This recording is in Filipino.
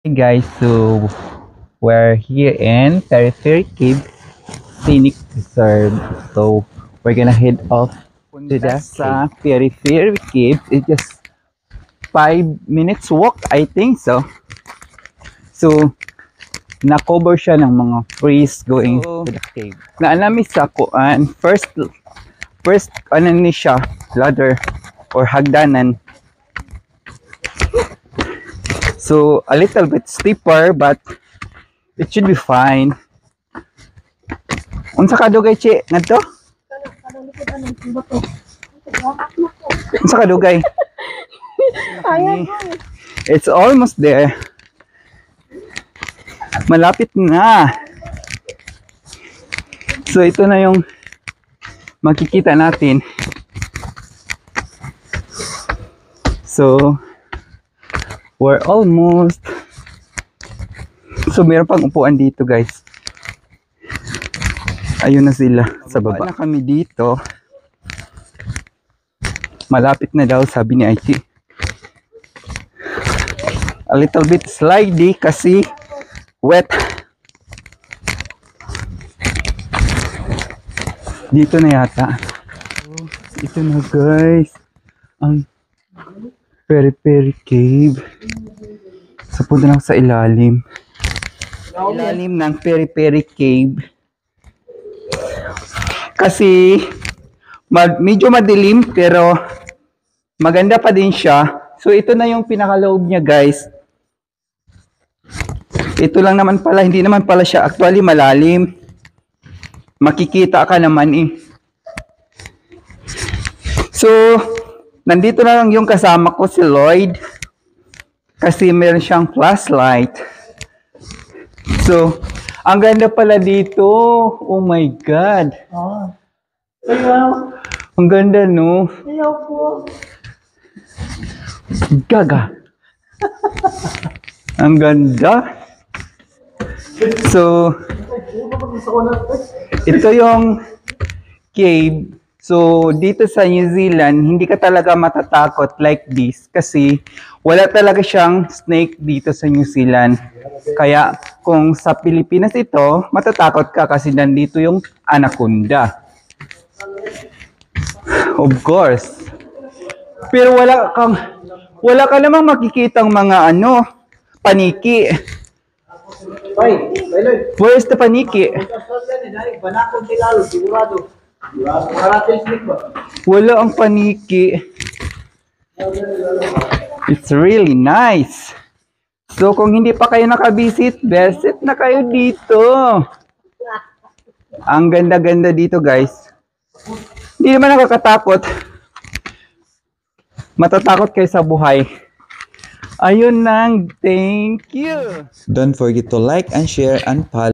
Hey guys, so we're here in Periphery Cave Scenic Reserve. So we're gonna head off to the Periphery Cave. It's just 5 minutes walk, I think so. So na-cover siya ng mga trees going to the cave. Naanami sa kuan, first ano ni siya, ladder or hagdanan. So a little bit steeper but it should be fine. Unsa ka dugay chi ngadto? Unsa ka dugay? It's almost there. Malapit na. So ito na yung makikita natin. So we're almost. So meron pang upuan dito guys. Ayun na sila sa baba. Na kami dito. Malapit na daw sabi ni IT. A little bit slidey kasi wet. Dito na yata. Ito na guys. Ang Periphery Cave. So punta na ako sa ilalim. Ilalim ng Periphery Cave. Kasi medyo madilim pero maganda pa din siya. So ito na yung pinakaloob niya guys. Ito lang naman pala, hindi naman pala siya actually malalim. Makikita ka naman eh. So nandito na lang yung kasama ko si Lloyd. Kasi meron siyang flashlight. So ang ganda pala dito. Oh my God. Ayaw. Ang ganda no. Ayaw po. Gaga. Ang ganda. So ito yung cave. So dito sa New Zealand, hindi ka talaga matatakot like this kasi wala talaga siyang snake dito sa New Zealand. Kaya kung sa Pilipinas ito, matatakot ka kasi nandito yung anaconda. Of course. Pero wala ka namang makikitang mga paniki. Where's the paniki? Wala ang paniki. It's really nice. So kung hindi pa kayo nakabisit, visit na kayo dito. Ang ganda-ganda dito guys. Hindi naman nakakatakot. Matatakot kayo sa buhay. Ayun nang, thank you. Don't forget to like and share and follow.